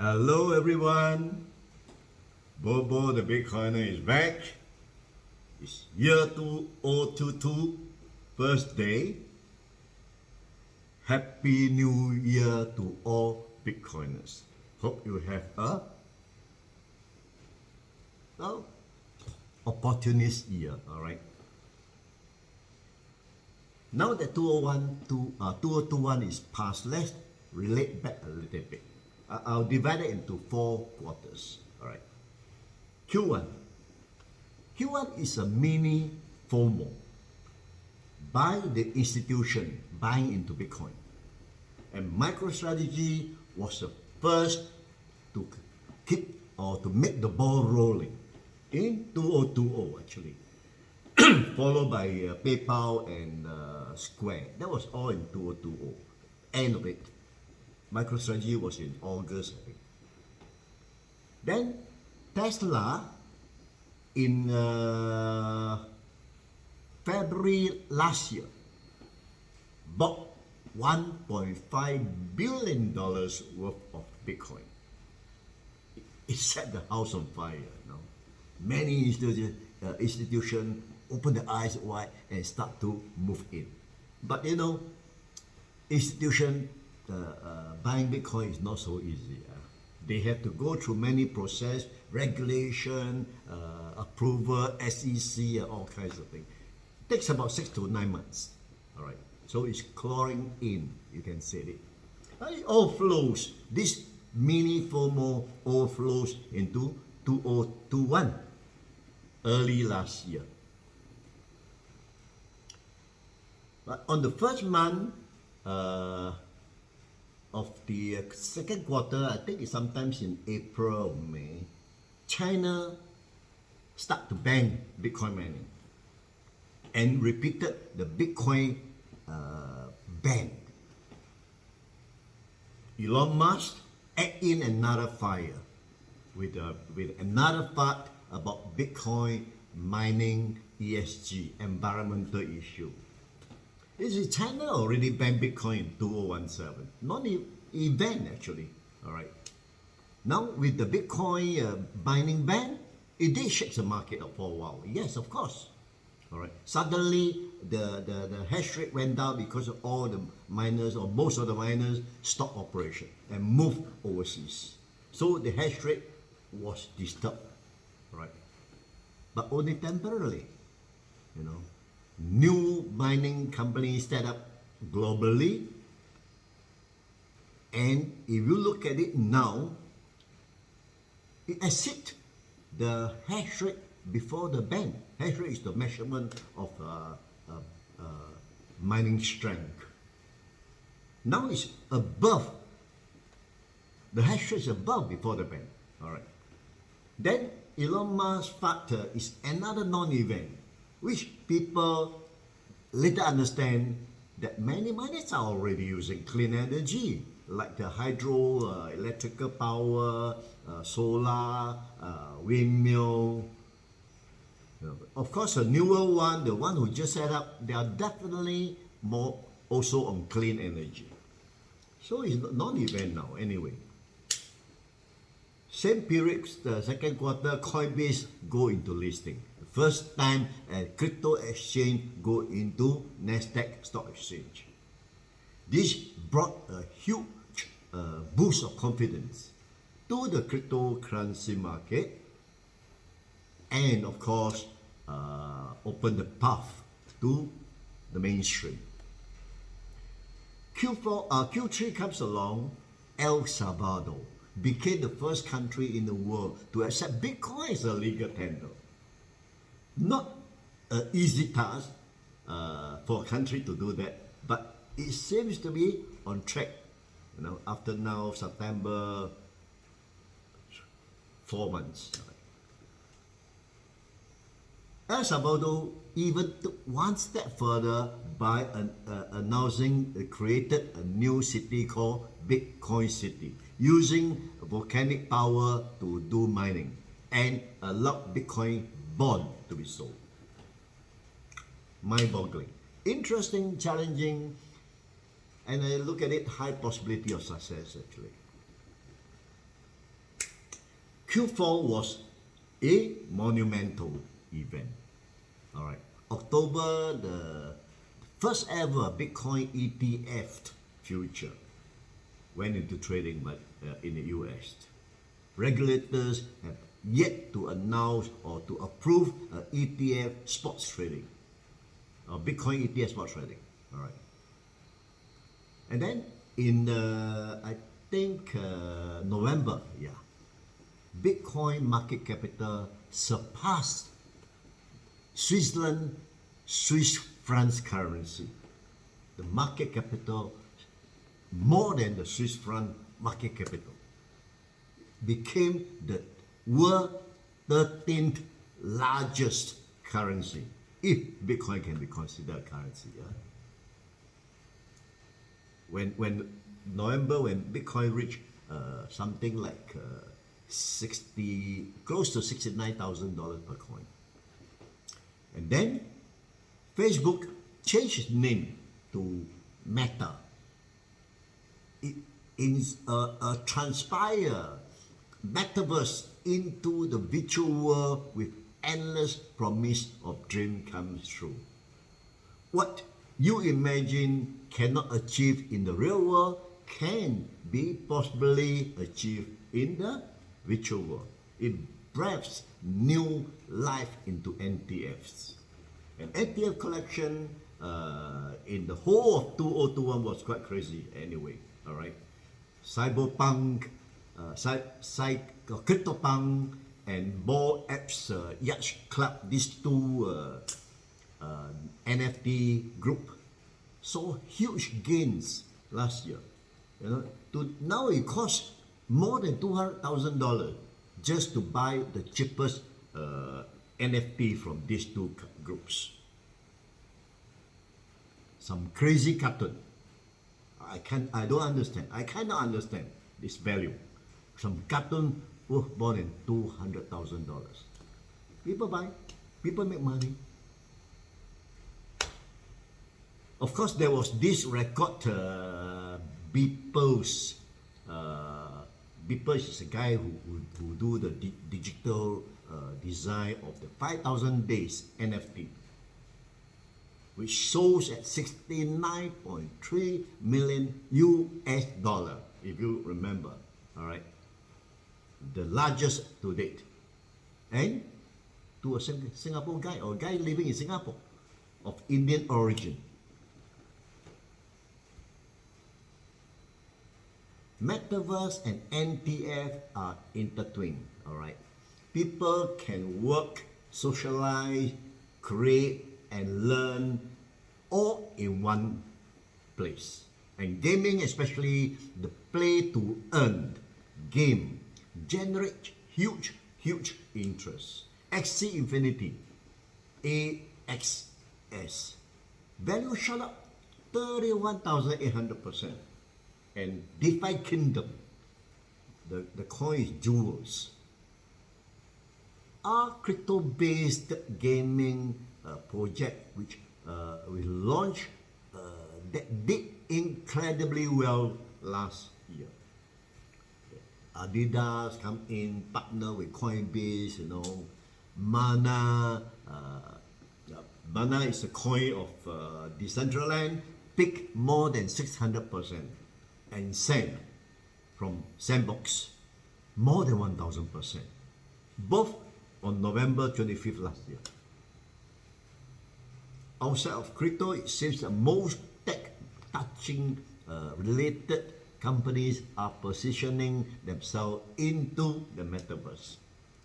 Hello everyone, BoBo the Bitcoiner is back. It's year 2022, first day. Happy New Year to all Bitcoiners. Hope you have a opportunist year, alright? Now that 2021 is past, let's relate back a little bit. I'll divide it into 4 quarters. All right. Q1 is a mini FOMO by the institution buying into Bitcoin, and MicroStrategy was the first to keep or to make the ball rolling in 2020 actually, followed by PayPal and Square. That was all in 2020. End of it. MicroStrategy was in August, I think. Then Tesla in February last year bought $1.5 billion worth of Bitcoin. It set the house on fire. You know? Many institutions open their eyes wide and start to move in. But you know, institutions buying Bitcoin is not so easy. They have to go through many process, regulation, approval, SEC, and all kinds of things. It takes about 6 to 9 months. All right, so it's clawing in. You can say it. It all flows. This mini FOMO all flows into 2021, early last year. But on the first month of the second quarter, I think it's sometimes in April or May, China start to ban Bitcoin mining and repeated the Bitcoin ban. Elon Musk add in another fire with another part about Bitcoin mining, ESG, environmental issue. China already banned Bitcoin in 2017, not an event actually. All right. Now with the Bitcoin mining ban, it did shake the market for a while. Yes, of course. All right. Suddenly the hash rate went down because of all the miners or most of the miners stopped operation and moved overseas. So the hash rate was disturbed. Right. But only temporarily. You know. New mining companies set up globally, and if you look at it now, it exceeds the hash rate before the ban. Hash rate is the measurement of mining strength. Now it's above, the hash rate is above before the ban. All right. Then Elon Musk factor is another non-event, which people later understand that many miners are already using clean energy, like the hydro, electrical power, solar, windmill. Of course, a newer one, the one who just set up, they are definitely more also on clean energy. So it's non-event now anyway. Same period, the second quarter, Coinbase go into listing. First time a crypto exchange go into NASDAQ stock exchange. This brought a huge boost of confidence to the cryptocurrency market, and of course opened the path to the mainstream. Q3 comes along. El Salvador became the first country in the world to accept Bitcoin as a legal tender. Not an easy task for a country to do that, but it seems to be on track. You know, after now September, 4 months. El Salvador even took one step further by announcing created a new city called Bitcoin City, using volcanic power to do mining, and allowed Bitcoin bond to be sold. Mind-boggling. Interesting, challenging, and I look at it, high possibility of success actually. Q4 was a monumental event. All right, October, the first ever Bitcoin ETF future went into trading in the US. Regulators have yet to announce or to approve ETF sports trading, or Bitcoin ETF sports trading. All right. And then in I think November, Bitcoin market capital surpassed Swiss franc currency. The market capital more than the Swiss franc market capital, became the world 13th largest currency, if Bitcoin can be considered a currency. When November, when Bitcoin reached something like close to $69,000 per coin, and then Facebook changed its name to Meta. It transpire metaverse into the virtual world with endless promise of dream comes true. What you imagine cannot achieve in the real world can be possibly achieved in the virtual world. It breathes new life into NTFs. An NTF collection in the whole of 2021 was quite crazy anyway. All right, Cyberpunk, CryptoPunk, and Ball Apps Yacht Club, these two NFT group saw huge gains last year. Now it costs more than $200,000 just to buy the cheapest NFT from these two groups. Some crazy cartoon. I don't understand. I cannot understand this value. Some cartoon worth more than $200,000. People buy, people make money. Of course, there was this record, Beeple's. Beeple is a guy who do the digital design of the 5,000 days NFT, which shows at 69.3 million US dollar, if you remember. All right, the largest to date, and to a Singapore guy, or a guy living in Singapore of Indian origin. Metaverse and NTF are intertwined. All right, people can work, socialize, create, and learn all in one place. And gaming, especially the play to earn game, generate huge interest. XC Infinity, AXS, value shot up 31,800%. And DeFi Kingdom, the coin is jewels, are crypto-based gaming project which we launched that did incredibly well last year. Adidas come in, partner with Coinbase, Mana. Mana is a coin of Decentraland, picked more than 600%. And Sand from Sandbox, more than 1,000%. Both on November 25th last year. Outside of crypto, it seems that most tech-touching related companies are positioning themselves into the metaverse.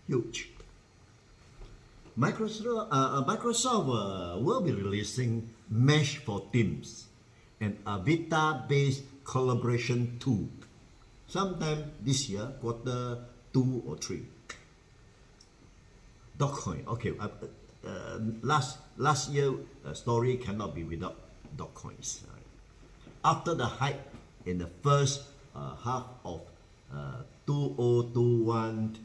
Huge. Microsoft will be releasing Mesh for Teams, an Avita-based collaboration tool sometime this year, quarter 2 or 3. Dogecoin, okay. Last year story cannot be without Dogecoins. Right? After the hype in the first half of 2021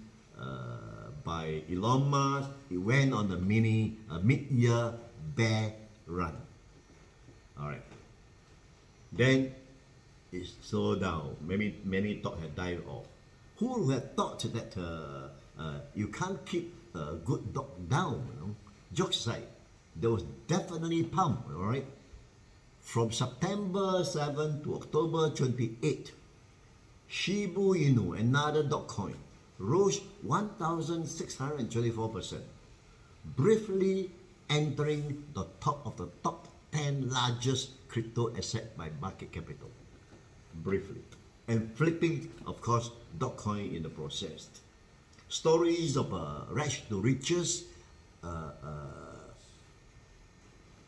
by Elon Musk, it went on the mid-year bear run. All right. Then it slowed down. Many thought had died off. Who would have thought that you can't keep a good dog down, you know? Jokes aside, there was definitely pump, all right? From September 7 to October 28, Shibu Inu, another dog coin, rose 1,624%, briefly entering the top of the top 10 largest crypto asset by market capital. Briefly. And flipping, of course, dog coin in the process. Stories of rags to riches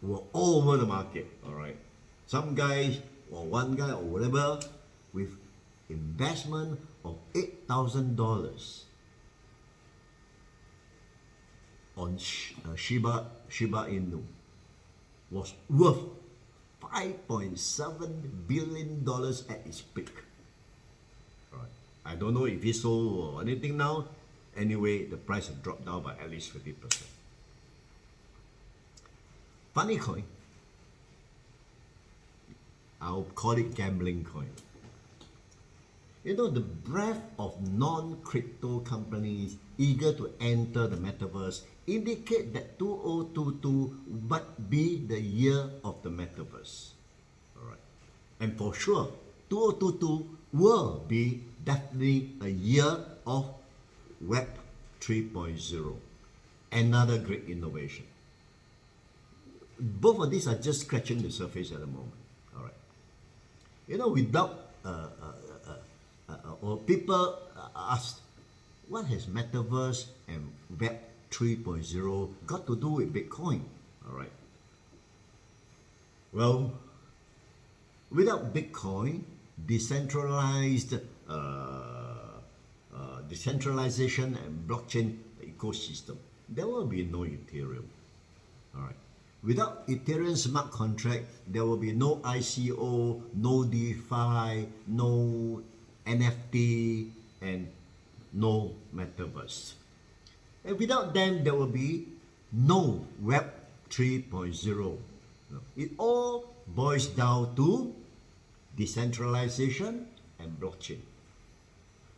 were all over the market, all right? Some guys, or one guy, or whatever, with investment of $8,000 on Shiba Inu was worth $5.7 billion at its peak. All right. I don't know if it's sold or anything now. Anyway, the price has dropped down by at least 50%. Funny coin. I'll call it gambling coin. You know, the breadth of non-crypto companies eager to enter the metaverse indicate that 2022 might be the year of the metaverse. All right. And for sure, 2022 will be definitely a year of Web 3.0. Another great innovation. Both of these are just scratching the surface at the moment. All right. You know, without or people ask, what has metaverse and Web 3.0 got to do with Bitcoin? All right. Well, without Bitcoin, decentralization and blockchain ecosystem, there will be no Ethereum. All right. Without Ethereum smart contract, there will be no ICO, no DeFi, no NFT, and no metaverse. And without them, there will be no Web 3.0. It all boils down to decentralization and blockchain.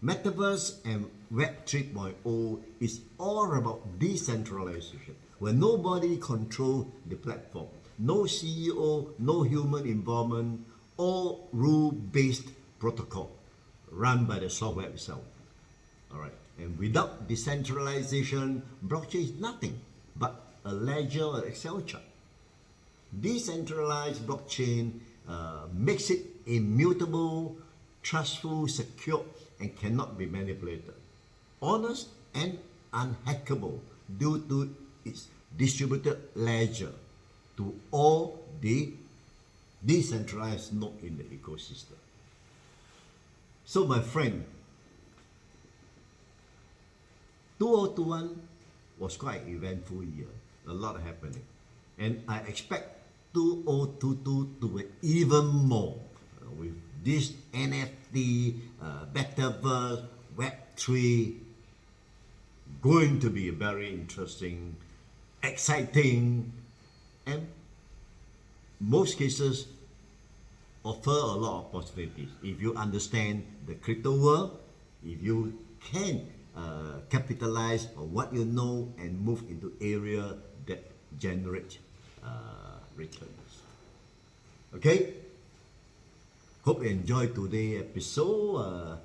Metaverse and Web 3.0 is all about decentralization, where nobody controls the platform. No CEO, no human involvement, all rule-based protocol run by the software itself. All right. And without decentralization, blockchain is nothing but a ledger or Excel chart. Decentralized blockchain makes it immutable, trustful, secure, and cannot be manipulated. Honest and unhackable due to its distributed ledger to all the decentralized nodes in the ecosystem. So my friend, 2021 was quite an eventful year, a lot happening. And I expect 2022 to be even more with this NFT, metaverse, Web3, going to be very interesting, exciting, and most cases offer a lot of possibilities. If you understand the crypto world, if you can capitalize on what you know and move into area that generate returns. Okay? Hope you enjoyed today's episode.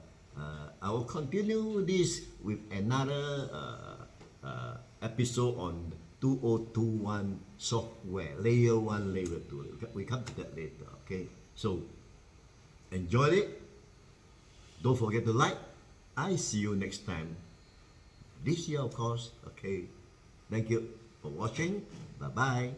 I will continue this with another episode on 2021 software, layer 1, layer 2. We come to that later, okay? So, enjoy it. Don't forget to like. I see you next time. This year, of course, okay? Thank you for watching. Bye-bye.